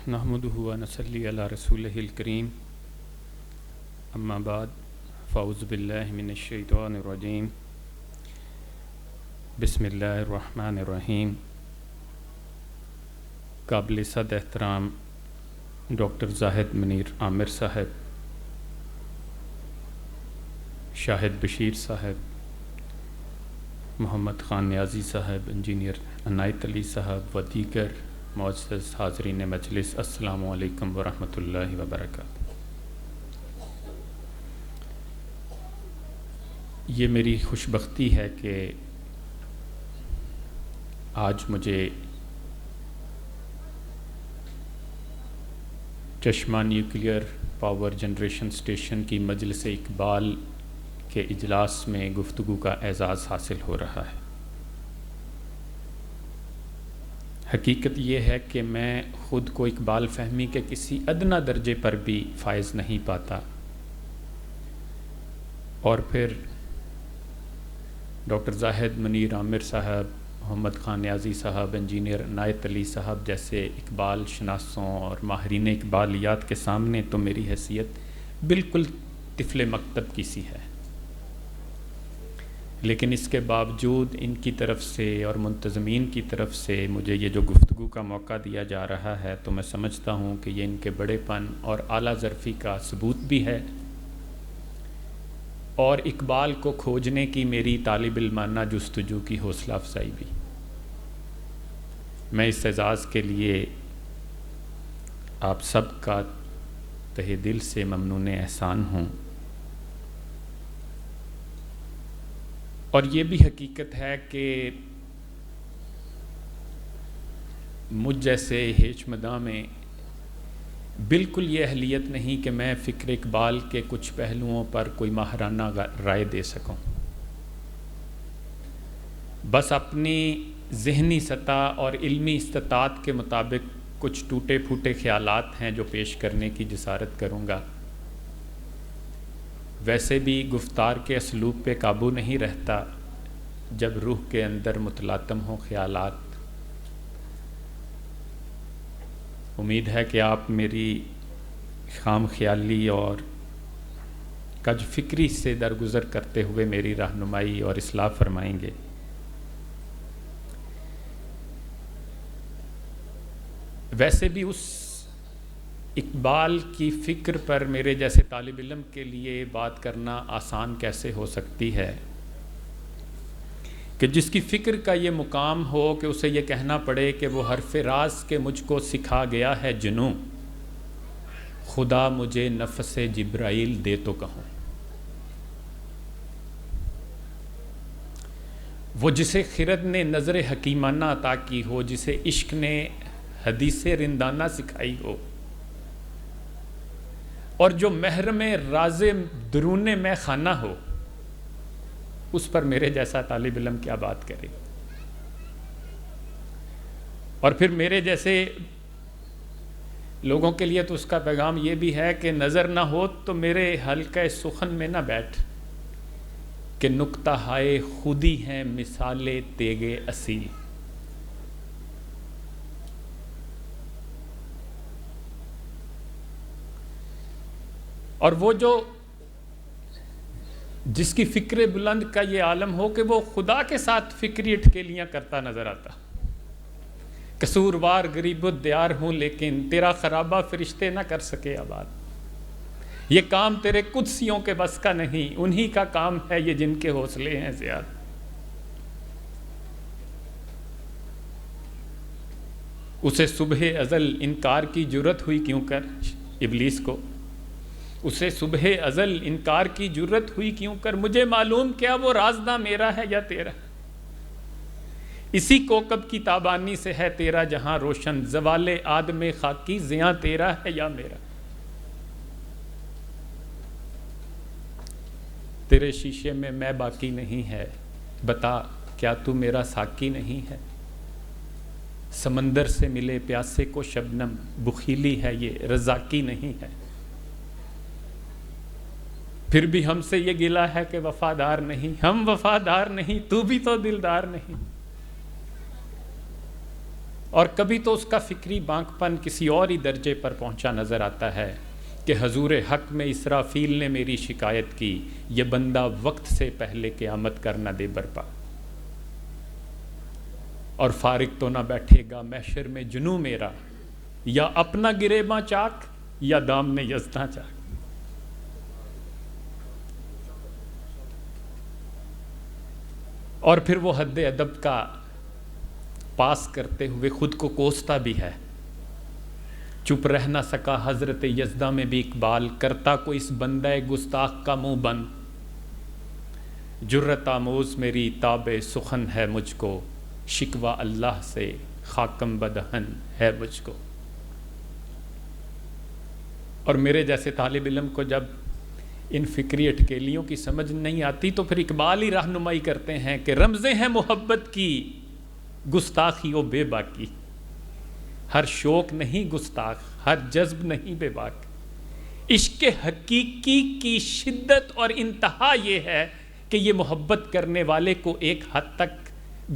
نحمده ونصلي على رسوله الكريم اما بعد فاعوذ باللہ من الشیطان الرجیم بسم اللہ الرحمن الرحیم۔ قابل صد احترام ڈاکٹر زاہد منیر عامر صاحب، شاہد بشیر صاحب، محمد خان نیازی صاحب، انجینئر عنایت علی صاحب و دیگر معزز حاضرین مجلس، السلام علیکم ورحمۃ اللہ وبرکاتہ۔ یہ میری خوش بختی ہے کہ آج مجھے چشمہ نیوکلیئر پاور جنریشن اسٹیشن کی مجلس اقبال کے اجلاس میں گفتگو کا اعزاز حاصل ہو رہا ہے۔ حقیقت یہ ہے کہ میں خود کو اقبال فہمی کے کسی ادنیٰ درجے پر بھی فائز نہیں پاتا، اور پھر ڈاکٹر زاہد منیر عامر صاحب، محمد خان نیازی صاحب، انجینئر عنایت علی صاحب جیسے اقبال شناسوں اور ماہرین اقبالیات کے سامنے تو میری حیثیت بالکل طفل مکتب کی سی ہے، لیکن اس کے باوجود ان کی طرف سے اور منتظمین کی طرف سے مجھے یہ جو گفتگو کا موقع دیا جا رہا ہے تو میں سمجھتا ہوں کہ یہ ان کے بڑے پن اور اعلیٰ ظرفی کا ثبوت بھی ہے، اور اقبال کو کھوجنے کی میری طالب علمانہ جستجو کی حوصلہ افزائی بھی۔ میں اس اعزاز کے لیے آپ سب کا تہہ دل سے ممنون احسان ہوں، اور یہ بھی حقیقت ہے کہ مجھ جیسے ہیچ مداں میں بالکل یہ اہلیت نہیں کہ میں فکر اقبال کے کچھ پہلوؤں پر کوئی ماہرانہ رائے دے سکوں۔ بس اپنی ذہنی سطح اور علمی استطاعت کے مطابق کچھ ٹوٹے پھوٹے خیالات ہیں جو پیش کرنے کی جسارت کروں گا۔ ویسے بھی گفتار کے اسلوب پہ قابو نہیں رہتا جب روح کے اندر متلاطم ہوں خیالات۔ امید ہے کہ آپ میری خام خیالی اور کج فکری سے درگزر کرتے ہوئے میری رہنمائی اور اصلاح فرمائیں گے۔ ویسے بھی اس اقبال کی فکر پر میرے جیسے طالب علم کے لیے بات کرنا آسان کیسے ہو سکتی ہے کہ جس کی فکر کا یہ مقام ہو کہ اسے یہ کہنا پڑے کہ وہ حرف راز کے مجھ کو سکھا گیا ہے جنوں، خدا مجھے نفس جبرائیل دے تو کہوں۔ وہ جسے خرد نے نظر حکیمانہ عطا کی ہو، جسے عشق نے حدیث رندانہ سکھائی ہو، اور جو محرم راز درون میں خانہ ہو، اس پر میرے جیسا طالب علم کیا بات کرے؟ اور پھر میرے جیسے لوگوں کے لیے تو اس کا پیغام یہ بھی ہے کہ نظر نہ ہو تو میرے حلقہ سخن میں نہ بیٹھ، کہ نکتہ ہائے خودی ہیں مثال تیغ اصیل۔ اور وہ جو جس کی فکر بلند کا یہ عالم ہو کہ وہ خدا کے ساتھ فکری اٹکیلیاں کرتا نظر آتا، قصوروار غریب الدیار ہوں لیکن تیرا خرابہ فرشتے نہ کر سکے آباد، یہ کام تیرے قدسیوں کے بس کا نہیں، انہی کا کام ہے یہ جن کے حوصلے ہیں زیادہ۔ اسے صبح ازل انکار کی جرت ہوئی کیوں کر، ابلیس کو اسے صبح ازل انکار کی جرت ہوئی کیوں کر، مجھے معلوم کیا وہ رازداں میرا ہے یا تیرا، اسی کوکب کی تابانی سے ہے تیرا جہاں روشن، زوال آدم خاکی زیاں تیرا ہے یا میرا۔ تیرے شیشے میں باقی نہیں ہے، بتا کیا تو میرا ساقی نہیں ہے، سمندر سے ملے پیاسے کو شبنم، بخیلی ہے یہ رزاقی نہیں ہے۔ پھر بھی ہم سے یہ گلہ ہے کہ وفادار نہیں، ہم وفادار نہیں، تو بھی تو دلدار نہیں۔ اور کبھی تو اس کا فکری بانک پن کسی اور ہی درجے پر پہنچا نظر آتا ہے کہ حضور حق میں اسرافیل نے میری شکایت کی، یہ بندہ وقت سے پہلے قیامت کر نہ دے برپا، اور فارغ تو نہ بیٹھے گا محشر میں جنوں میرا، یا اپنا گریباں چاک یا دامن یزداں چاک۔ اور پھر وہ حد ادب کا پاس کرتے ہوئے خود کو کوستا بھی ہے۔ چپ رہ نہ سکا حضرت یزداں میں بھی اقبال، کرتا کو اس بندہ گستاخ کا منہ بند، جرت آموز میری تاب سخن ہے مجھ کو، شکوہ اللہ سے خاکم بدہن ہے مجھ کو۔ اور میرے جیسے طالب علم کو جب ان فکری اٹکیلیوں کی سمجھ نہیں آتی تو پھر اقبال ہی رہنمائی کرتے ہیں کہ رمزیں ہیں محبت کی گستاخی و بے باکی، ہر شوق نہیں گستاخ، ہر جذب نہیں بے باک، عشق حقیقی کی شدت اور انتہا یہ ہے کہ یہ محبت کرنے والے کو ایک حد تک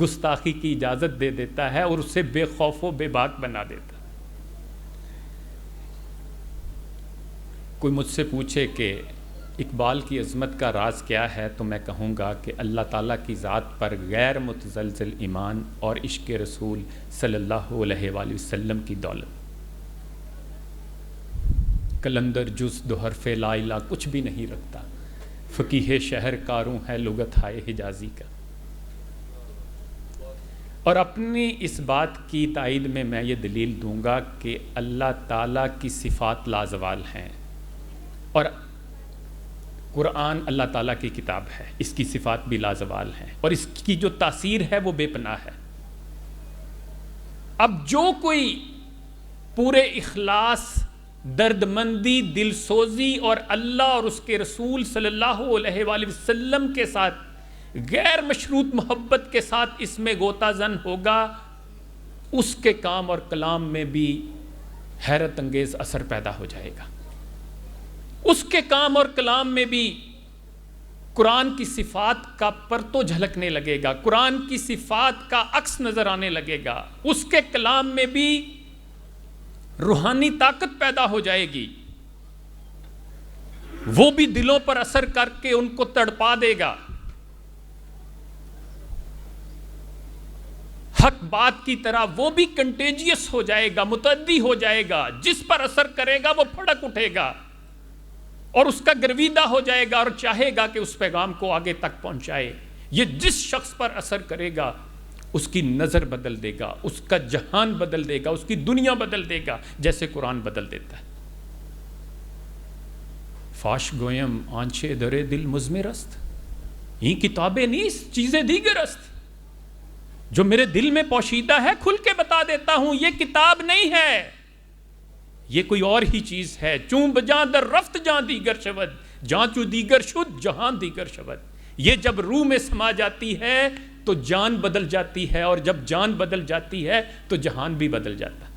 گستاخی کی اجازت دے دیتا ہے اور اسے بے خوف و بے باک بنا دیتا ہے۔ کوئی مجھ سے پوچھے کہ اقبال کی عظمت کا راز کیا ہے تو میں کہوں گا کہ اللہ تعالیٰ کی ذات پر غیر متزلزل ایمان اور عشق رسول صلی اللہ علیہ وآلہ وسلم کی دولت۔ کلندر جز دو حرف لا الہ کچھ بھی نہیں رکھتا، فقیہ شہر کاروں ہے لغت ہائے حجازی کا۔ اور اپنی اس بات کی تائید میں یہ دلیل دوں گا کہ اللہ تعالیٰ کی صفات لازوال ہیں، اور قرآن اللہ تعالیٰ کی کتاب ہے، اس کی صفات بھی لازوال ہیں، اور اس کی جو تاثیر ہے وہ بے پناہ ہے۔ اب جو کوئی پورے اخلاص، درد مندی، دل سوزی اور اللہ اور اس کے رسول صلی اللہ علیہ وآلہ وسلم کے ساتھ غیر مشروط محبت کے ساتھ اس میں غوطہ زن ہوگا، اس کے کام اور کلام میں بھی حیرت انگیز اثر پیدا ہو جائے گا۔ اس کے کام اور کلام میں بھی قرآن کی صفات کا پرتو جھلکنے لگے گا، قرآن کی صفات کا عکس نظر آنے لگے گا، اس کے کلام میں بھی روحانی طاقت پیدا ہو جائے گی، وہ بھی دلوں پر اثر کر کے ان کو تڑپا دے گا۔ حق بات کی طرح وہ بھی کنٹیجیس ہو جائے گا، متعدی ہو جائے گا، جس پر اثر کرے گا وہ پھڑک اٹھے گا اور اس کا گرویدہ ہو جائے گا اور چاہے گا کہ اس پیغام کو آگے تک پہنچائے۔ یہ جس شخص پر اثر کرے گا اس کی نظر بدل دے گا، اس کا جہان بدل دے گا، اس کی دنیا بدل دے گا، جیسے قرآن بدل دیتا ہے۔ فاش گویم آنچے درے دل مزمرست، یہ کتابیں نیست چیزیں دیگر است، جو میرے دل میں پوشیدہ ہے کھل کے بتا دیتا ہوں، یہ کتاب نہیں ہے، یہ کوئی اور ہی چیز ہے۔ چون بجاں در رفت جہاں دیگر شود، جہاں چو دیگر شد جہاں دیگر شود۔ یہ جب روح میں سما جاتی ہے تو جان بدل جاتی ہے، اور جب جان بدل جاتی ہے تو جہان بھی بدل جاتا ہے۔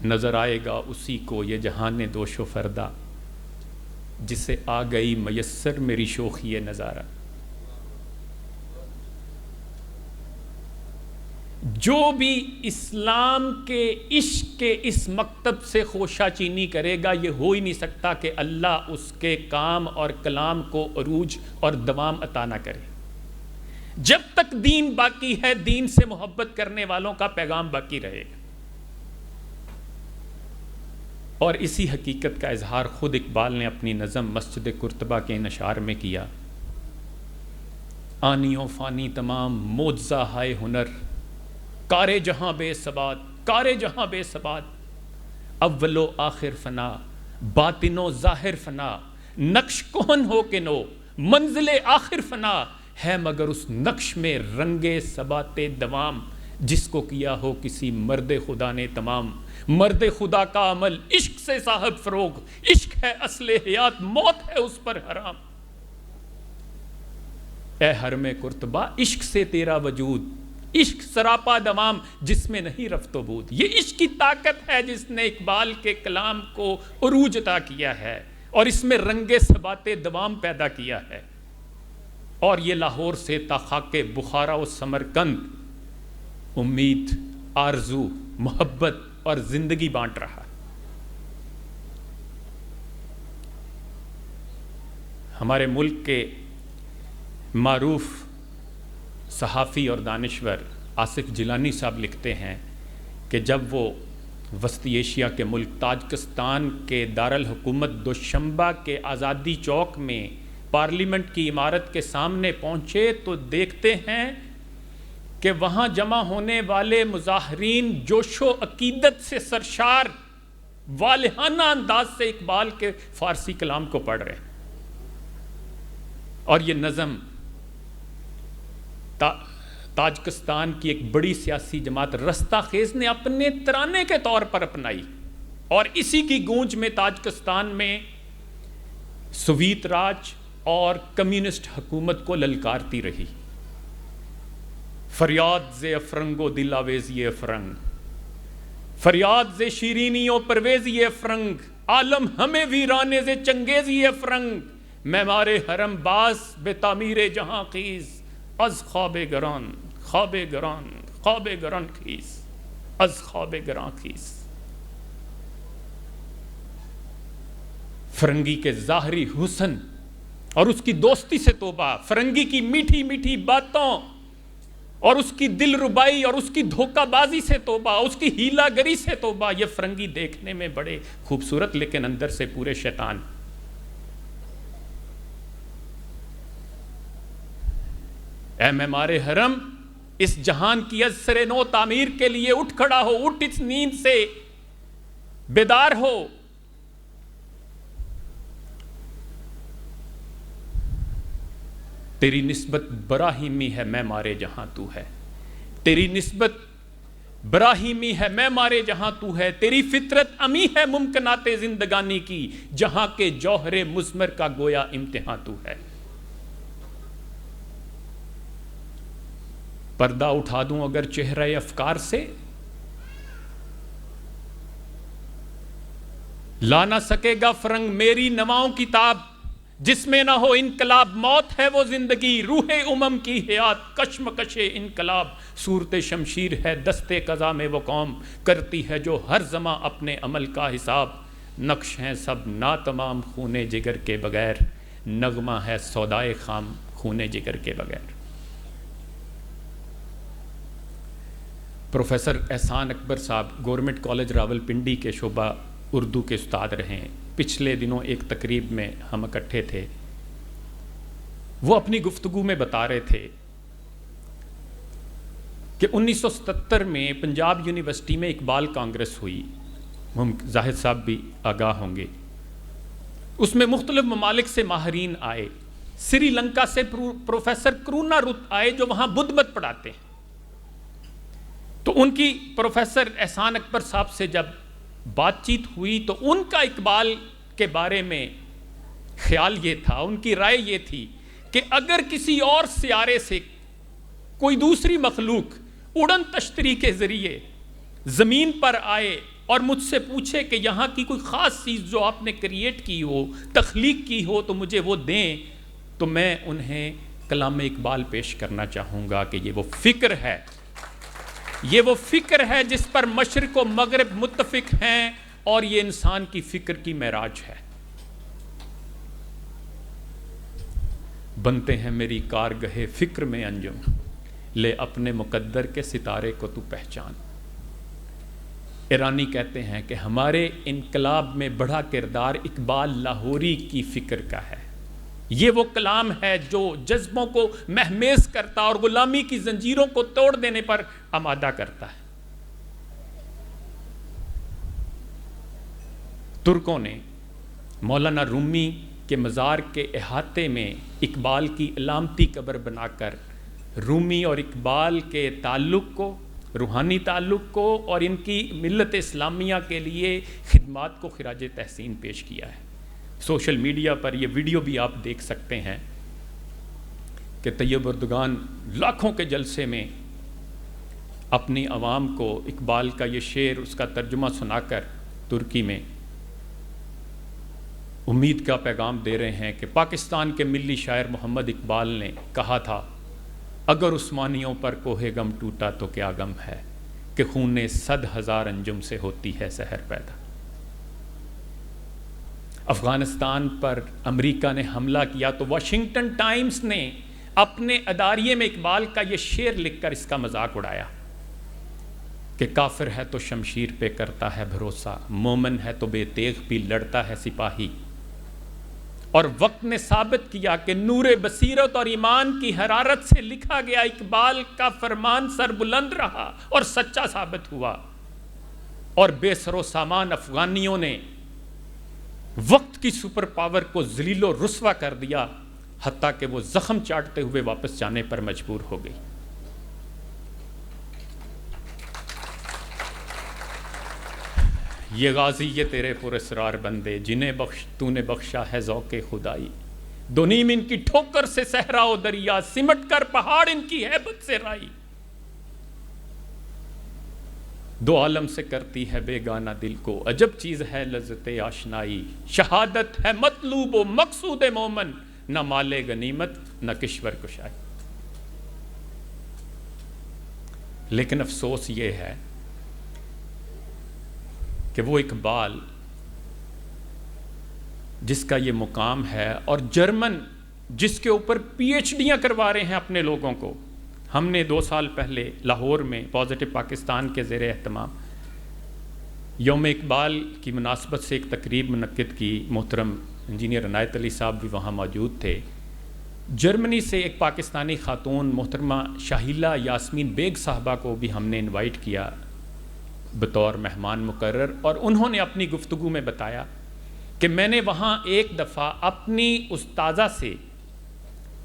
نظر آئے گا اسی کو یہ جہان دوش و فردا، جسے آ گئی میسر میری شوخی نظارہ۔ جو بھی اسلام کے عشق کے اس مکتب سے خوشہ چینی کرے گا، یہ ہو ہی نہیں سکتا کہ اللہ اس کے کام اور کلام کو عروج اور دوام عطا نہ کرے۔ جب تک دین باقی ہے، دین سے محبت کرنے والوں کا پیغام باقی رہے گا۔ اور اسی حقیقت کا اظہار خود اقبال نے اپنی نظم مسجد قرطبہ کے نشار میں کیا۔ آنی و فانی تمام معجزہ ہائے ہنر، کارے جہاں بے ثبات، کارے جہاں بے ثبات، اول و آخر فنا، باطن و ظاہر فنا، نقش کہن ہو کہ نو، منزل آخر فنا ہے، مگر اس نقش میں رنگ ثبات دوام، جس کو کیا ہو کسی مرد خدا نے تمام۔ مرد خدا کا عمل عشق سے صاحب فروغ، عشق ہے اصل حیات، موت ہے اس پر حرام۔ اے حرم قرطبہ عشق سے تیرا وجود، عشق سراپا دوام جس میں نہیں رفت و بود۔ یہ عشق کی طاقت ہے جس نے اقبال کے کلام کو عروج عطا کیا ہے اور اس میں رنگ ثبات دوام پیدا کیا ہے۔ اور یہ لاہور سے تا خاک بخارا و سمرقند امید، آرزو، محبت اور زندگی بانٹ رہا۔ ہمارے ملک کے معروف صحافی اور دانشور آصف جیلانی صاحب لکھتے ہیں کہ جب وہ وسطی ایشیا کے ملک تاجکستان کے دارالحکومت دوشنبہ کے آزادی چوک میں پارلیمنٹ کی عمارت کے سامنے پہنچے تو دیکھتے ہیں کہ وہاں جمع ہونے والے مظاہرین جوش و عقیدت سے سرشار والہانہ انداز سے اقبال کے فارسی کلام کو پڑھ رہے ہیں، اور یہ نظم تاجکستان کی ایک بڑی سیاسی جماعت رستہ خیز نے اپنے ترانے کے طور پر اپنائی، اور اسی کی گونج میں تاجکستان میں سوویت راج اور کمیونسٹ حکومت کو للکارتی رہی۔ فریاد ز افرنگ و دل آویزی افرنگ، فریاد ز شیرینی و پرویزی افرنگ، عالم ہمیں ویرانے ز چنگیزی افرنگ، معمار حرم باز بے تعمیر جہاں خیز، از خواب گران خواب گران خواب گران خیز، از خواب گران خیز۔ فرنگی کے ظاہری حسن اور اس کی دوستی سے توبہ، فرنگی کی میٹھی میٹھی باتوں اور اس کی دل ربائی اور اس کی دھوکہ بازی سے توبہ، اس کی ہیلا گری سے توبہ۔ یہ فرنگی دیکھنے میں بڑے خوبصورت لیکن اندر سے پورے شیطان۔ اے معمار حرم، اس جہان کی ازسر نو تعمیر کے لیے اٹھ کھڑا ہو، اٹھ اس نیند سے بیدار ہو۔ تیری نسبت براہیمی ہے میں مارے جہاں تو ہے، تیری نسبت براہیمی ہے میں مارے جہاں تو ہے، تیری فطرت امی ہے ممکنات زندگانی کی، جہاں کے جوہر مضمر کا گویا امتحان تو ہے۔ پردہ اٹھا دوں اگر چہرہ افکار سے، لا نہ سکے گا فرنگ میری نواؤں کی تاب، جس میں نہ ہو انقلاب موت ہے وہ زندگی، روح امم کی حیات کشمکش انقلاب، صورت شمشیر ہے دستے قضا میں وہ قوم، کرتی ہے جو ہر زماں اپنے عمل کا حساب، نقش ہیں سب ناتمام خون جگر کے بغیر، نغمہ ہے سودائے خام خون جگر کے بغیر۔ پروفیسر احسان اکبر صاحب گورنمنٹ کالج راولپنڈی کے شعبہ اردو کے استاد رہے ہیں۔ پچھلے دنوں ایک تقریب میں ہم اکٹھے تھے، وہ اپنی گفتگو میں بتا رہے تھے کہ 1977 میں پنجاب یونیورسٹی میں اقبال کانگریس ہوئی، زاہد صاحب بھی آگاہ ہوں گے۔ اس میں مختلف ممالک سے ماہرین آئے، سری لنکا سے پروفیسر کرونا رت آئے جو وہاں بدھ مت پڑھاتے ہیں۔ تو ان کی پروفیسر احسان اکبر صاحب سے جب بات چیت ہوئی تو ان کا اقبال کے بارے میں خیال یہ تھا، ان کی رائے یہ تھی کہ اگر کسی اور سیارے سے کوئی دوسری مخلوق اڑن تشتری کے ذریعے زمین پر آئے اور مجھ سے پوچھے کہ یہاں کی کوئی خاص چیز جو آپ نے کریٹ کی ہو، تخلیق کی ہو تو مجھے وہ دیں، تو میں انہیں کلام اقبال پیش کرنا چاہوں گا کہ یہ وہ فکر ہے، یہ وہ فکر ہے جس پر مشرق و مغرب متفق ہیں، اور یہ انسان کی فکر کی معراج ہے۔ بنتے ہیں میری کارگہ فکر میں انجم، لے اپنے مقدر کے ستارے کو تو پہچان۔ ایرانی کہتے ہیں کہ ہمارے انقلاب میں بڑا کردار اقبال لاہوری کی فکر کا ہے۔ یہ وہ کلام ہے جو جذبوں کو مہمیز کرتا اور غلامی کی زنجیروں کو توڑ دینے پر آمادہ کرتا ہے۔ ترکوں نے مولانا رومی کے مزار کے احاطے میں اقبال کی علامتی قبر بنا کر رومی اور اقبال کے تعلق کو، روحانی تعلق کو اور ان کی ملت اسلامیہ کے لیے خدمات کو خراج تحسین پیش کیا ہے۔ سوشل میڈیا پر یہ ویڈیو بھی آپ دیکھ سکتے ہیں کہ طیب اردگان لاکھوں کے جلسے میں اپنی عوام کو اقبال کا یہ شعر، اس کا ترجمہ سنا کر ترکی میں امید کا پیغام دے رہے ہیں کہ پاکستان کے ملی شاعر محمد اقبال نے کہا تھا، اگر عثمانیوں پر کوہ غم ٹوٹا تو کیا غم ہے کہ خون 100,000 انجم سے ہوتی ہے زہر پیدا۔ افغانستان پر امریکہ نے حملہ کیا تو واشنگٹن ٹائمز نے اپنے اداریے میں اقبال کا یہ شعر لکھ کر اس کا مذاق اڑایا کہ کافر ہے تو شمشیر پہ کرتا ہے بھروسہ، مومن ہے تو بے تیغ بھی لڑتا ہے سپاہی۔ اور وقت نے ثابت کیا کہ نور بصیرت اور ایمان کی حرارت سے لکھا گیا اقبال کا فرمان سر بلند رہا اور سچا ثابت ہوا، اور بے سر و سامان افغانیوں نے وقت کی سپر پاور کو ذلیل و رسوا کر دیا، حتیٰ کہ وہ زخم چاٹتے ہوئے واپس جانے پر مجبور ہو گئی۔ یہ غازی یہ تیرے پر اسرار بندے، جنہیں تو نے بخشا ہے ذوق خدائی، دو نیم ان کی ٹھوکر سے صحرا و دریا، سمٹ کر پہاڑ ان کی ہیبت سے رائی، دو عالم سے کرتی ہے بے گانہ دل کو، عجب چیز ہے لذت آشنائی، شہادت ہے مطلوب و مقصود مومن، نہ مال غنیمت نہ کشور کشائی۔ لیکن افسوس یہ ہے کہ وہ اقبال جس کا یہ مقام ہے، اور جرمن جس کے اوپر پی ایچ ڈیاں کروا رہے ہیں اپنے لوگوں کو، ہم نے 2 سال پہلے لاہور میں پازیٹو پاکستان کے زیر اہتمام یوم اقبال کی مناسبت سے ایک تقریب منعقد کی، محترم انجینئر عنایت علی صاحب بھی وہاں موجود تھے۔ جرمنی سے ایک پاکستانی خاتون محترمہ شاہیلہ یاسمین بیگ صاحبہ کو بھی ہم نے انوائٹ کیا بطور مہمان مقرر، اور انہوں نے اپنی گفتگو میں بتایا کہ میں نے وہاں ایک دفعہ اپنی استاذہ سے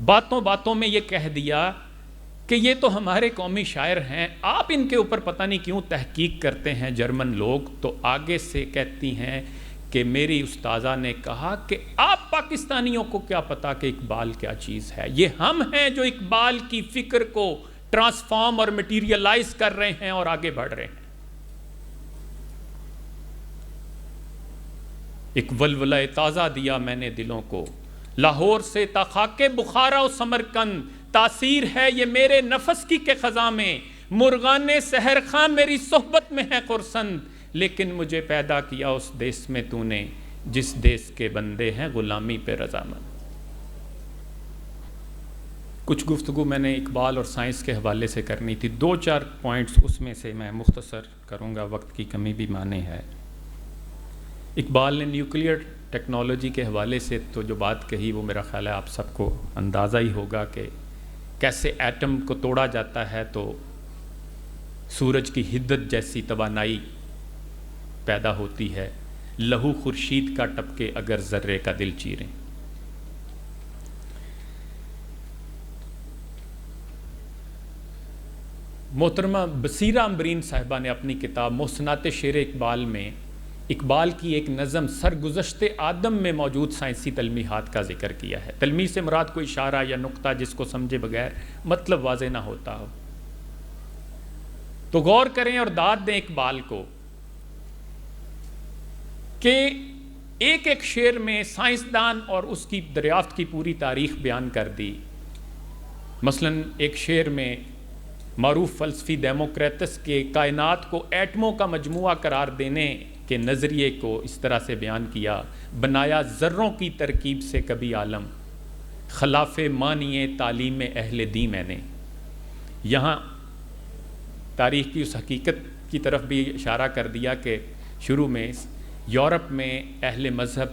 باتوں باتوں میں یہ کہہ دیا کہ یہ تو ہمارے قومی شاعر ہیں، آپ ان کے اوپر پتہ نہیں کیوں تحقیق کرتے ہیں جرمن لوگ۔ تو آگے سے کہتی ہیں کہ میری استاذہ نے کہا کہ آپ پاکستانیوں کو کیا پتا کہ اقبال کیا چیز ہے، یہ ہم ہیں جو اقبال کی فکر کو ٹرانسفارم اور مٹیریلائز کر رہے ہیں اور آگے بڑھ رہے ہیں۔ ایک ولولہ تازہ دیا میں نے دلوں کو، لاہور سے تا خاک بخارا و سمرقند، تاثیر ہے یہ میرے نفس کی کے خزاں میں، مرغان سحر خاں میری صحبت میں ہے خرسند، لیکن مجھے پیدا کیا اس دیس میں تو نے جس دیس کے بندے ہیں غلامی پہ رضامند۔ کچھ گفتگو میں نے اقبال اور سائنس کے حوالے سے کرنی تھی، 2-4 پوائنٹس اس میں سے میں مختصر کروں گا، وقت کی کمی بھی مانے ہے۔ اقبال نے نیوکلیئر ٹیکنالوجی کے حوالے سے تو جو بات کہی وہ میرا خیال ہے آپ سب کو اندازہ ہی ہوگا کہ کیسے ایٹم کو توڑا جاتا ہے تو سورج کی حدت جیسی توانائی پیدا ہوتی ہے، لہو خورشید کا ٹپکے اگر ذرے کا دل چیریں۔ محترمہ بصیرہ امبرین صاحبہ نے اپنی کتاب محسنات شعر اقبال میں اقبال کی ایک نظم سرگزشت آدم میں موجود سائنسی تلمیحات کا ذکر کیا ہے۔ تلمیح سے مراد کوئی اشارہ یا نقطہ جس کو سمجھے بغیر مطلب واضح نہ ہوتا ہو۔ تو غور کریں اور داد دیں اقبال کو کہ ایک ایک شعر میں سائنسدان اور اس کی دریافت کی پوری تاریخ بیان کر دی۔ مثلا ایک شعر میں معروف فلسفی ڈیموکریٹس کے کائنات کو ایٹموں کا مجموعہ قرار دینے کے نظریے کو اس طرح سے بیان کیا، بنایا ذروں کی ترکیب سے کبھی عالم، خلاف مانیے تعلیم اہل دین میں نے۔ یہاں تاریخ کی اس حقیقت کی طرف بھی اشارہ کر دیا کہ شروع میں یورپ میں اہل مذہب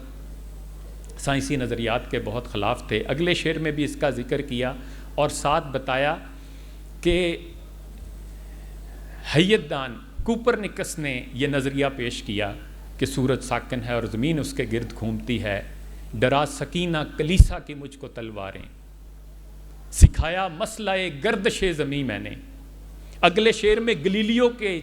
سائنسی نظریات کے بہت خلاف تھے۔ اگلے شعر میں بھی اس کا ذکر کیا اور ساتھ بتایا کہ حیت دان کوپرنکس نے یہ نظریہ پیش کیا کہ سورج ساکن ہے اور زمین اس کے گرد گھومتی ہے، ڈرا سکینہ کلیسا کی مجھ کو تلواریں، سکھایا مسئلہ گردش زمین میں نے۔ اگلے شعر میں گلیلیو کے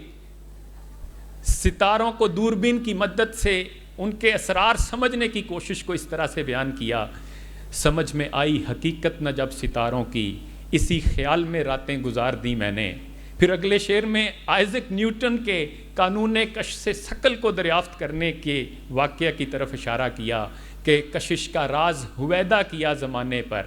ستاروں کو دوربین کی مدد سے ان کے اسرار سمجھنے کی کوشش کو اس طرح سے بیان کیا، سمجھ میں آئی حقیقت نہ جب ستاروں کی، اسی خیال میں راتیں گزار دی میں نے۔ پھر اگلے شعر میں آئزک نیوٹن کے قانون کشف سے ثقل کو دریافت کرنے کے واقعہ کی طرف اشارہ کیا کہ کشش کا راز ہویدا کیا زمانے پر،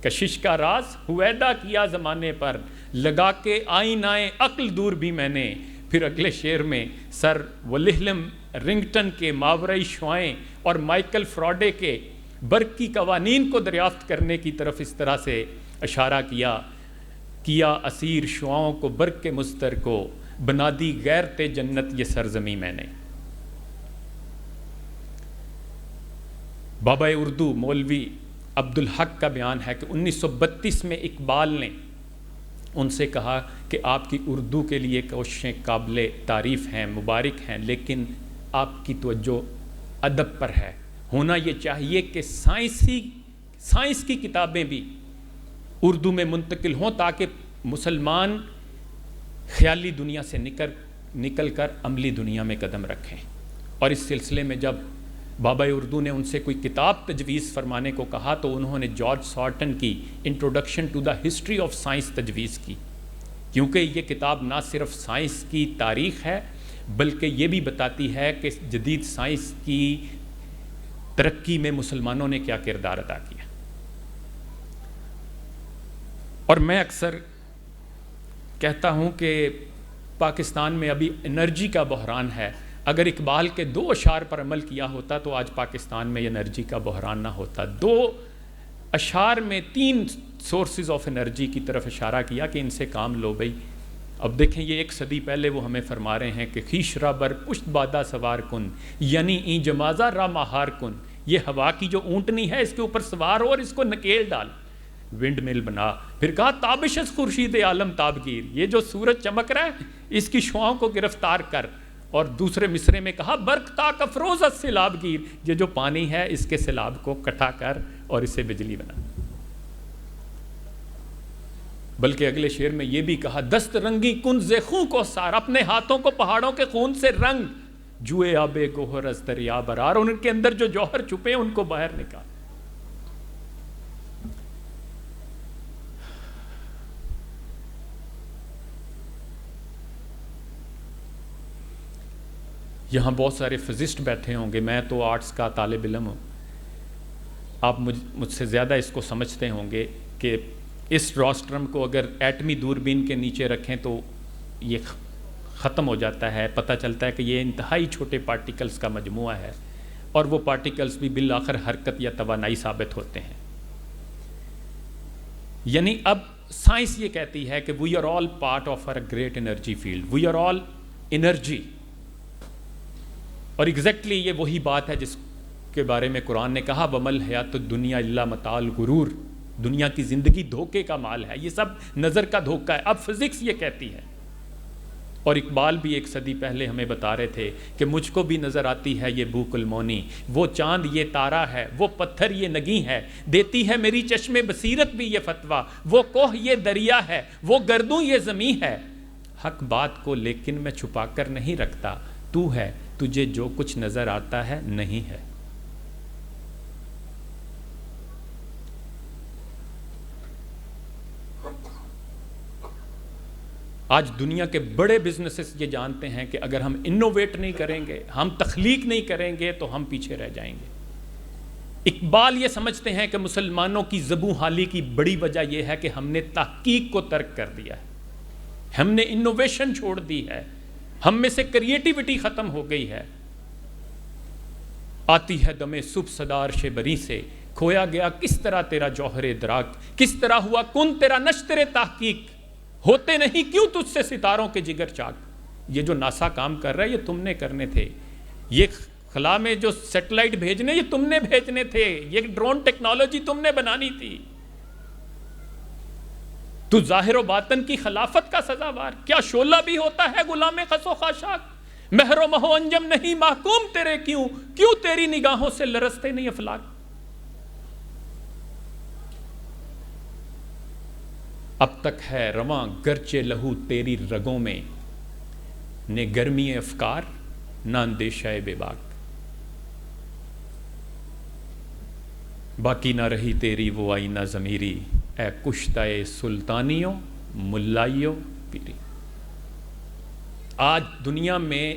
کشش کا راز ہویدا کیا زمانے پر، لگا کے آئینۂ عقل دور بھی میں نے۔ پھر اگلے شعر میں سر ولہلم رنگٹن کے ماورئی شعائیں اور مائیکل فراڈے کے برقی قوانین کو دریافت کرنے کی طرف اس طرح سے اشارہ کیا اسیر شعاؤں کو برق کے مستر کو، بنا دی غیرت جنت یہ سرزمیں میں نے۔ بابا اردو مولوی عبدالحق کا بیان ہے کہ 1932 میں اقبال نے ان سے کہا کہ آپ کی اردو کے لیے کوششیں قابل تعریف ہیں، مبارک ہیں، لیکن آپ کی توجہ ادب پر ہے۔ ہونا یہ چاہیے کہ سائنس کی کتابیں بھی اردو میں منتقل ہوں تاکہ مسلمان خیالی دنیا سے نکل کر عملی دنیا میں قدم رکھیں۔ اور اس سلسلے میں جب بابا اردو نے ان سے کوئی کتاب تجویز فرمانے کو کہا تو انہوں نے جارج سارٹن کی introduction to the history of science تجویز کی، کیونکہ یہ کتاب نہ صرف سائنس کی تاریخ ہے بلکہ یہ بھی بتاتی ہے کہ جدید سائنس کی ترقی میں مسلمانوں نے کیا کردار ادا کیا۔ اور میں اکثر کہتا ہوں کہ پاکستان میں ابھی انرجی کا بحران ہے۔ اگر اقبال کے 2 اشعار پر عمل کیا ہوتا تو آج پاکستان میں انرجی کا بحران نہ ہوتا۔ 2 اشعار میں 3 سورسز آف انرجی کی طرف اشارہ کیا کہ ان سے کام لو بھئی۔ اب دیکھیں یہ 1 صدی پہلے وہ ہمیں فرما رہے ہیں کہ خیش را بر پشت بادہ سوار کن، یعنی این جمازہ را مہار کن، یہ ہوا کی جو اونٹنی ہے اس کے اوپر سوار ہو اور اس کو نکیل ڈال، ونڈ مل بنا۔ پھر کہا تابش از خورشید عالم تابگیر، یہ جو سورج چمک رہا ہے اس کی شعاؤں کو گرفتار کر۔ اور دوسرے مصرے میں کہا برق تاک افروز از سیلاب گیر، یہ جو پانی ہے اس کے سیلاب کو کٹھا کر اور اسے بجلی بنا۔ بلکہ اگلے شعر میں یہ بھی کہا دست رنگی کن زیخوں کو سار، اپنے ہاتھوں کو پہاڑوں کے خون سے رنگ، جوئے آب گوہر از دریا برار، اور ان کے اندر جو جوہر چھپے ان کو باہر نکال۔ یہاں بہت سارے فزسٹ بیٹھے ہوں گے، میں تو آرٹس کا طالب علم ہوں، آپ مجھ سے زیادہ اس کو سمجھتے ہوں گے کہ اس روسٹرم کو اگر ایٹمی دوربین کے نیچے رکھیں تو یہ ختم ہو جاتا ہے، پتہ چلتا ہے کہ یہ انتہائی چھوٹے پارٹیکلز کا مجموعہ ہے، اور وہ پارٹیکلز بھی بالآخر حرکت یا توانائی ثابت ہوتے ہیں۔ یعنی اب سائنس یہ کہتی ہے کہ we are all part of our great energy field, we are all energy. اور ایگزیکٹلی یہ وہی بات ہے جس کے بارے میں قرآن نے کہا وَمَا الْحَيَاةُ الدُّنْيَا إِلَّا مَتَاعُ الْغُرُورِ، دنیا کی زندگی دھوکے کا مال ہے، یہ سب نظر کا دھوکہ ہے۔ اب فزکس یہ کہتی ہے، اور اقبال بھی 1 صدی پہلے ہمیں بتا رہے تھے کہ مجھ کو بھی نظر آتی ہے یہ بوک المونی، وہ چاند یہ تارا ہے، وہ پتھر یہ نگیں ہے، دیتی ہے میری چشم بصیرت بھی یہ فتویٰ، وہ کوہ یہ دریا ہے، وہ گردوں یہ زمین ہے، حق بات کو لیکن میں چھپا کر نہیں رکھتا، تو ہے تجھے جو کچھ نظر آتا ہے نہیں ہے۔ آج دنیا کے بڑے بزنسز یہ جانتے ہیں کہ اگر ہم انوویٹ نہیں کریں گے، ہم تخلیق نہیں کریں گے تو ہم پیچھے رہ جائیں گے۔ اقبال یہ سمجھتے ہیں کہ مسلمانوں کی زبوں حالی کی بڑی وجہ یہ ہے کہ ہم نے تحقیق کو ترک کر دیا ہے، ہم نے انوویشن چھوڑ دی ہے، ہم میں سے کریٹیوٹی ختم ہو گئی ہے۔ آتی ہے دمے صبح صدا عرش بری سے، کھویا گیا کس طرح تیرا جوہر ادراک، کس طرح ہوا کن تیرا نشتر تحقیق، ہوتے نہیں کیوں تجھ سے ستاروں کے جگر چاک۔ یہ جو ناسا کام کر رہا ہے یہ تم نے کرنے تھے، یہ خلا میں جو سیٹلائٹ بھیجنے یہ تم نے بھیجنے تھے، یہ ڈرون ٹیکنالوجی تم نے بنانی تھی۔ تو ظاہر و باطن کی خلافت کا سزاوار، کیا شعلہ بھی ہوتا ہے غلام خس و خاشاک، مہر و مہ و انجم نہیں محکوم تیرے کیوں تیری نگاہوں سے لرزتے نہیں افلاک۔ اب تک ہے رواں گرچہ لہو تیری رگوں میں، نے گرمی افکار نہ اندیشہ بے باک، باقی نہ رہی تیری وہ آئینہ ضمیری، اے کشتہ سلطانیوں ملائیوں پیری۔ آج دنیا میں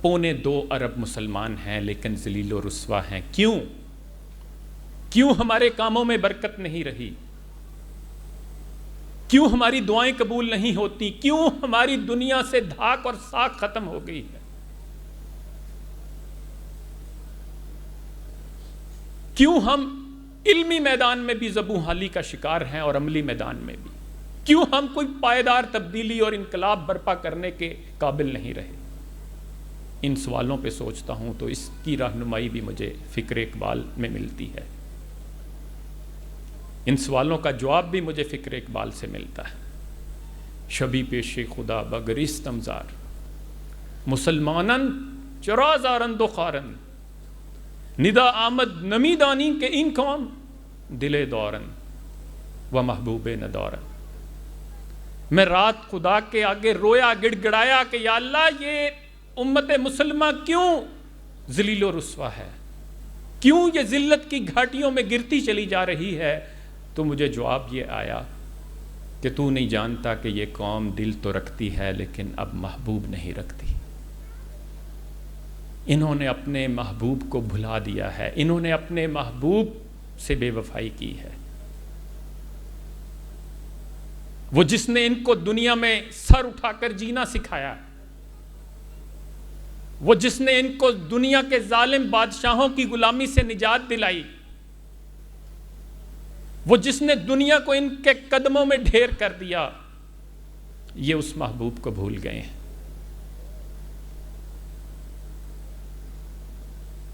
2.25 ارب مسلمان ہیں لیکن ذلیل و رسوا ہیں. کیوں ہمارے کاموں میں برکت نہیں رہی؟ کیوں ہماری دعائیں قبول نہیں ہوتی؟ کیوں ہماری دنیا سے دھاک اور ساکھ ختم ہو گئی ہے؟ کیوں ہم علمی میدان میں بھی زبوں حالی کا شکار ہیں اور عملی میدان میں بھی؟ کیوں ہم کوئی پائیدار تبدیلی اور انقلاب برپا کرنے کے قابل نہیں رہے؟ ان سوالوں پہ سوچتا ہوں تو اس کی رہنمائی بھی مجھے فکر اقبال میں ملتی ہے. ان سوالوں کا جواب بھی مجھے فکر اقبال سے ملتا ہے. شبی پیش خدا بگریستم زار مسلمانن چرا زارند و خارن ندا آمد نمی دانی کہ ان قوم دل دورن و محبوب ندورن. میں رات خدا کے آگے رویا گڑ گڑایا کہ یا اللہ یہ امت مسلمہ کیوں ذلیل و رسوا ہے، کیوں یہ ذلت کی گھاٹیوں میں گرتی چلی جا رہی ہے. تو مجھے جواب یہ آیا کہ تو نہیں جانتا کہ یہ قوم دل تو رکھتی ہے لیکن اب محبوب نہیں رکھتی. انہوں نے اپنے محبوب کو بھلا دیا ہے، انہوں نے اپنے محبوب سے بے وفائی کی ہے. وہ جس نے ان کو دنیا میں سر اٹھا کر جینا سکھایا، وہ جس نے ان کو دنیا کے ظالم بادشاہوں کی غلامی سے نجات دلائی، وہ جس نے دنیا کو ان کے قدموں میں ڈھیر کر دیا، یہ اس محبوب کو بھول گئے ہیں.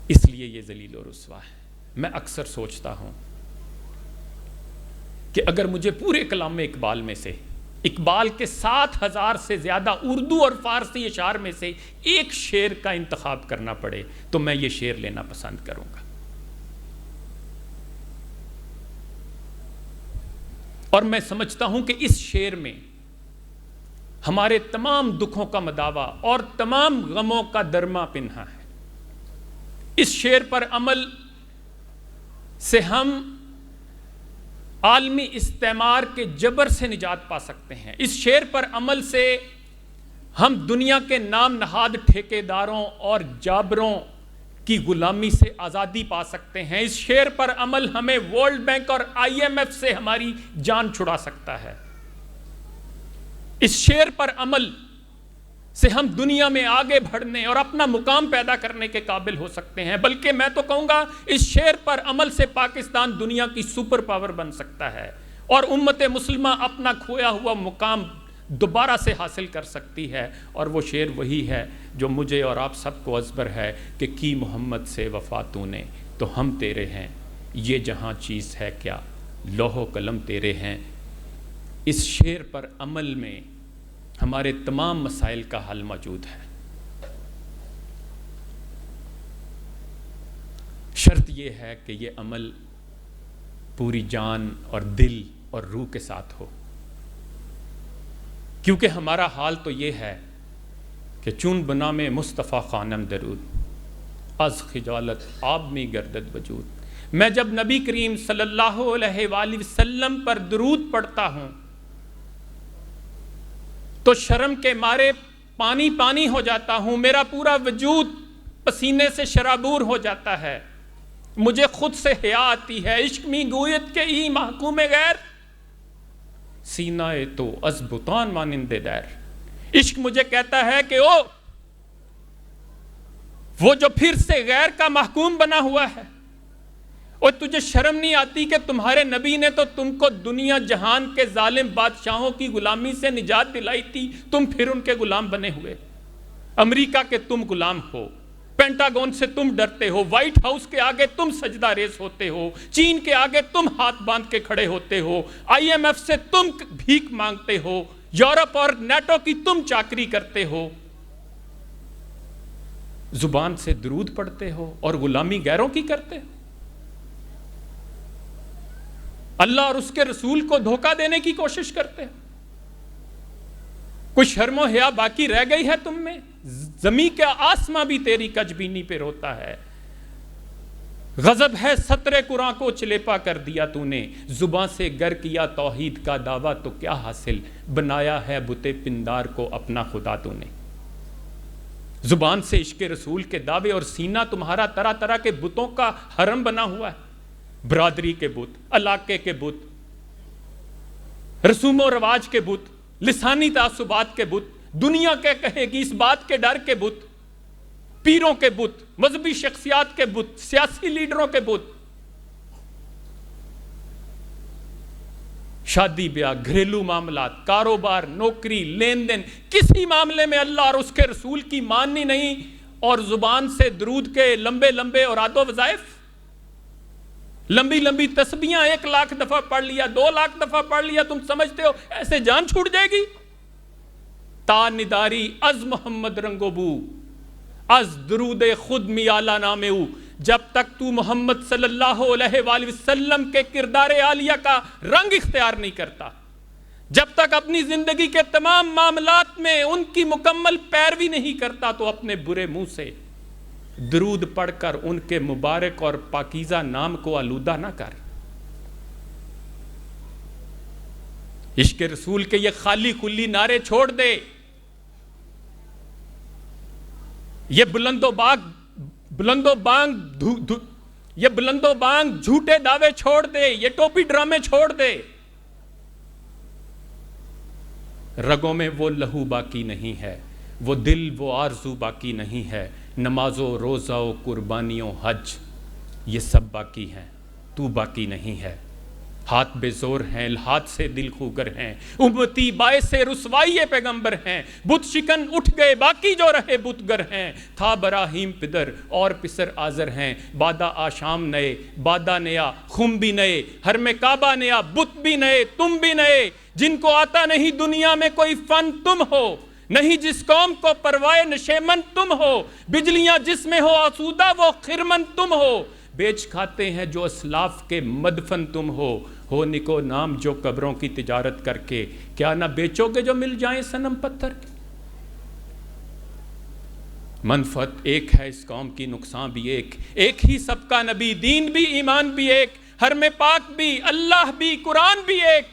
اس لیے یہ ذلیل و رسوا ہے. میں اکثر سوچتا ہوں کہ اگر مجھے پورے کلام اقبال میں سے، اقبال کے 7,000 سے زیادہ اردو اور فارسی اشعار میں سے ایک شعر کا انتخاب کرنا پڑے تو میں یہ شعر لینا پسند کروں گا. اور میں سمجھتا ہوں کہ اس شعر میں ہمارے تمام دکھوں کا مداوا اور تمام غموں کا درما پنہا ہے. اس شعر پر عمل سے ہم عالمی استعمار کے جبر سے نجات پا سکتے ہیں. اس شعر پر عمل سے ہم دنیا کے نام نہاد ٹھیکیداروں اور جابروں کی غلامی سے آزادی پا سکتے ہیں. اس شعر پر عمل ہمیں ورلڈ بینک اور IMF سے ہماری جان چھڑا سکتا ہے. اس شعر پر عمل سے ہم دنیا میں آگے بڑھنے اور اپنا مقام پیدا کرنے کے قابل ہو سکتے ہیں. بلکہ میں تو کہوں گا اس شعر پر عمل سے پاکستان دنیا کی سپر پاور بن سکتا ہے اور امت مسلمہ اپنا کھویا ہوا مقام دوبارہ سے حاصل کر سکتی ہے. اور وہ شعر وہی ہے جو مجھے اور آپ سب کو ازبر ہے کہ کی محمد سے وفا تو نے تو ہم تیرے ہیں، یہ جہاں چیز ہے کیا لوح و قلم تیرے ہیں. اس شعر پر عمل میں ہمارے تمام مسائل کا حل موجود ہے. شرط یہ ہے کہ یہ عمل پوری جان اور دل اور روح کے ساتھ ہو، کیونکہ ہمارا حال تو یہ ہے کہ چون بنا میں مصطفیٰ خانم درود از خجالت آب میں گردد وجود. میں جب نبی کریم صلی اللہ علیہ وآلہ وسلم پر درود پڑھتا ہوں تو شرم کے مارے پانی پانی ہو جاتا ہوں، میرا پورا وجود پسینے سے شرابور ہو جاتا ہے، مجھے خود سے حیا آتی ہے. عشق می گویت کے ای محکوم غیر سینہ تو از بتان مانند دیر. عشق مجھے کہتا ہے کہ وہ جو پھر سے غیر کا محکوم بنا ہوا ہے، اور تجھے شرم نہیں آتی کہ تمہارے نبی نے تو تم کو دنیا جہان کے ظالم بادشاہوں کی غلامی سے نجات دلائی تھی، تم پھر ان کے غلام بنے ہوئے. امریکہ کے تم غلام ہو، پینٹاگون سے تم ڈرتے ہو، وائٹ ہاؤس کے آگے تم سجدہ ریز ہوتے ہو، چین کے آگے تم ہاتھ باندھ کے کھڑے ہوتے ہو، IMF سے تم بھیک مانگتے ہو، یورپ اور نیٹو کی تم چاکری کرتے ہو، زبان سے درود پڑھتے ہو اور غلامی غیروں کی کرتے ہو. اللہ اور اس کے رسول کو دھوکہ دینے کی کوشش کرتے ہیں. کوئی شرم و حیا باقی رہ گئی ہے تم میں؟ زمین کا آسماں بھی تیری کجبینی پہ روتا ہے. غضب ہے سترے قرآن کو چلیپا کر دیا تو نے، زباں سے گر کیا توحید کا دعویٰ تو کیا حاصل، بنایا ہے بت پندار کو اپنا خدا تو نے. زبان سے عشق رسول کے دعوے اور سینہ تمہارا طرح طرح کے بتوں کا حرم بنا ہوا ہے، برادری کے بت، علاقے کے بت، رسوم و رواج کے بت، لسانی تعصبات کے بت، دنیا کے کہے گی اس بات کے ڈر کے بت، پیروں کے بت، مذہبی شخصیات کے بت، سیاسی لیڈروں کے بت، شادی بیاہ، گھریلو معاملات، کاروبار، نوکری، لین دین، کسی معاملے میں اللہ اور اس کے رسول کی ماننی نہیں، اور زبان سے درود کے لمبے لمبے اور اوراد و وظائف، لمبی لمبی تسبیحاں 1,00,000 دفعہ پڑھ لیا، 2,00,000 دفعہ پڑھ لیا، تم سمجھتے ہو ایسے جان چھوٹ جائے گی؟ تا نداری از محمد رنگو بو، از درود خود میالا نامے ہو، جب تک تو محمد صلی اللہ علیہ وآلہ وسلم کے کردار عالیہ کا رنگ اختیار نہیں کرتا، جب تک اپنی زندگی کے تمام معاملات میں ان کی مکمل پیروی نہیں کرتا، تو اپنے برے منہ سے درود پڑھ کر ان کے مبارک اور پاکیزہ نام کو آلودہ نہ کر۔ عشق رسول کے یہ خالی کلی نعرے چھوڑ دے، یہ بلند و بانگ جھوٹے دعوے چھوڑ دے، یہ ٹوپی ڈرامے چھوڑ دے۔ رگوں میں وہ لہو باقی نہیں ہے، وہ دل وہ آرزو باقی نہیں ہے، نماز و روزہ و قربانیوں حج یہ سب باقی ہیں، تو باقی نہیں ہے۔ ہاتھ بے زور ہیں، الحاد سے دل خوگر ہیں، امتی باعث رسوائی پیغمبر ہیں، بت شکن اٹھ گئے باقی جو رہے بت گر ہیں، تھا براہیم پدر اور پسر آزر ہیں، بادہ آشام نئے بادہ نیا خم بھی نئے، حرم کعبہ نیا بت بھی نئے تم بھی نئے، جن کو آتا نہیں دنیا میں کوئی فن تم ہو، نہیں جس قوم کو پروائے نشیمن تم ہو، بجلیاں جس میں ہو آسودہ وہ خرمن تم ہو، بیچ کھاتے ہیں جو اسلاف کے مدفن تم ہو نکو نام جو قبروں کی تجارت کر کے، کیا نہ بیچو گے جو مل جائیں صنم پتھر کے؟ منفعت ایک ہے اس قوم کی، نقصان بھی ایک ہی سب کا نبی، دین بھی ایمان بھی ایک، حرم پاک بھی اللہ بھی قرآن بھی ایک،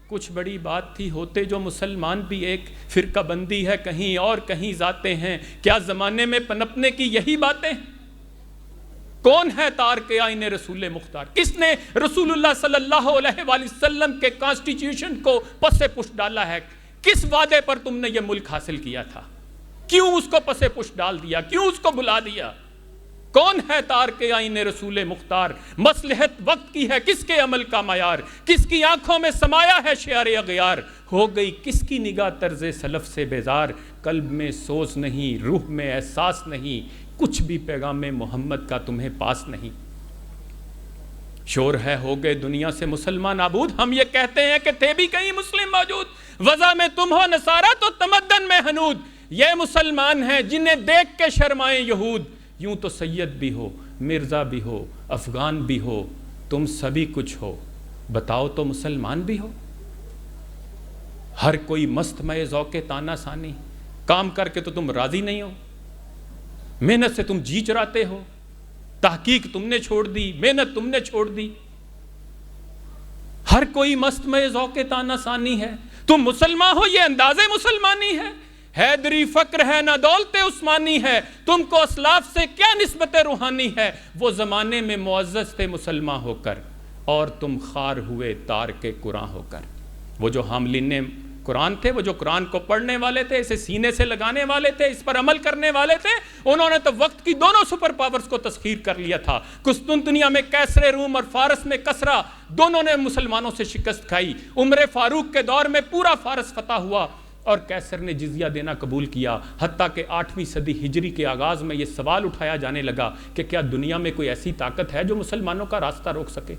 کچھ بڑی بات تھی ہوتے جو مسلمان بھی ایک، فرقہ بندی ہے کہیں اور کہیں ذاتیں ہیں، کیا زمانے میں پنپنے کی یہی باتیں؟ کون ہے تار کے آئین رسول مختار؟ کس نے رسول اللہ صلی اللہ علیہ وآلہ وسلم کے کانسٹیٹیوشن کو پس پش ڈالا ہے؟ کس وعدے پر تم نے یہ ملک حاصل کیا تھا؟ کیوں اس کو پس پش ڈال دیا؟ کیوں اس کو بھلا دیا؟ کون ہے تار کے آئین رسول مختار؟ مصلحت وقت کی ہے کس کے عمل کا معیار؟ کس کی آنکھوں میں سمایا ہے شعر اغیار؟ ہو گئی کس کی نگاہ طرز سلف سے بیزار؟ قلب میں سوز نہیں، روح میں احساس نہیں، کچھ بھی پیغام محمد کا تمہیں پاس نہیں۔ شور ہے ہو گئے دنیا سے مسلمان نابود، ہم یہ کہتے ہیں کہ تھے بھی کہیں مسلم موجود، وضع میں تم ہو نصارہ تو تمدن میں حنود، یہ مسلمان ہیں جنہیں دیکھ کے شرمائیں یہود، یوں تو سید بھی ہو مرزا بھی ہو افغان بھی ہو تم سبھی کچھ ہو، بتاؤ تو مسلمان بھی ہو؟ ہر کوئی مست میں ذوق تانا ثانی، کام کر کے تو تم راضی نہیں ہو، محنت سے تم جی چراتے ہو، تحقیق تم نے چھوڑ دی، محنت تم نے چھوڑ دی، ہر کوئی مست میں ذوق تانا ثانی ہے، تم مسلمان ہو یہ انداز مسلمانی ہے، حیدری فقر ہے نہ دولت عثمانی ہے، تم کو اسلاف سے کیا نسبت روحانی ہے، وہ زمانے میں معزز تھے مسلمان ہو کر، اور تم خار ہوئے تار کے قرآن ہو کر۔ وہ جو حاملین قرآن تھے، وہ جو قرآن کو پڑھنے والے تھے، اسے سینے سے لگانے والے تھے، اس پر عمل کرنے والے تھے، انہوں نے تو وقت کی دونوں سپر پاورز کو تسخیر کر لیا تھا۔ قسطنطنیہ میں کیسر روم اور فارس میں کسرا، دونوں نے مسلمانوں سے شکست کھائی۔ عمر فاروق کے دور میں پورا فارس فتح ہوا اور کیسر نے جزیہ دینا قبول کیا، حتیٰ کہ 8ویں صدی ہجری کے آغاز میں یہ سوال اٹھایا جانے لگا کہ کیا دنیا میں کوئی ایسی طاقت ہے جو مسلمانوں کا راستہ روک سکے؟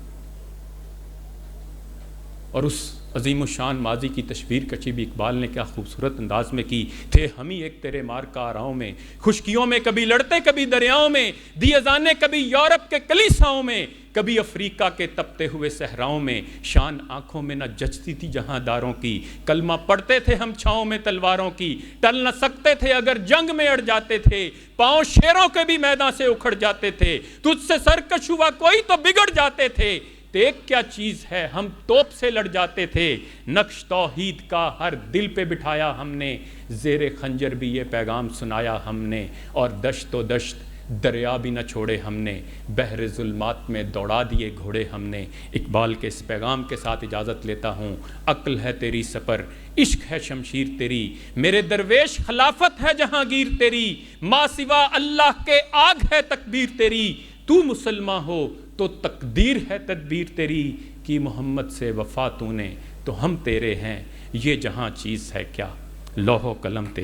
اور اس عظیم الشان ماضی کی تشویر کشی بھی اقبال نے کیا خوبصورت انداز میں کی۔ تھے ہم ہی ایک تیرے مار کا آراؤں میں، خشکیوں میں کبھی لڑتے کبھی دریاؤں میں، دی اذانیں کبھی یورپ کے کلیساؤں میں، کبھی افریقہ کے تپتے ہوئے صحراؤں میں، شان آنکھوں میں نہ جچتی تھی جہاں داروں کی، کلمہ پڑھتے تھے ہم چھاؤں میں تلواروں کی، ٹل نہ سکتے تھے اگر جنگ میں اڑ جاتے تھے، پاؤں شیروں کے بھی میدان سے اکھڑ جاتے تھے، تجھ سے سرکش ہوا کوئی تو بگڑ جاتے تھے، دیکھ کیا چیز ہے، ہم توپ سے لڑ جاتے تھے، نقش توحید کا ہر دل پہ بٹھایا ہم نے، زیر خنجر بھی یہ پیغام سنایا ہم نے، اور دشت و دشت دریا بھی نہ چھوڑے ہم نے، بحر ظلمات میں دوڑا دیے گھوڑے ہم نے۔ اقبال کے اس پیغام کے ساتھ اجازت لیتا ہوں۔ عقل ہے تیری سپر، عشق ہے شمشیر تیری، میرے درویش خلافت ہے جہانگیر تیری، ما سوا اللہ کے آگ ہے تکبیر تیری، تو مسلمان ہو تو تقدیر ہے تدبیر تیری، کی محمد سے وفا تو نے تو ہم تیرے ہیں، یہ جہاں چیز ہے کیا، لوح و قلم تیرے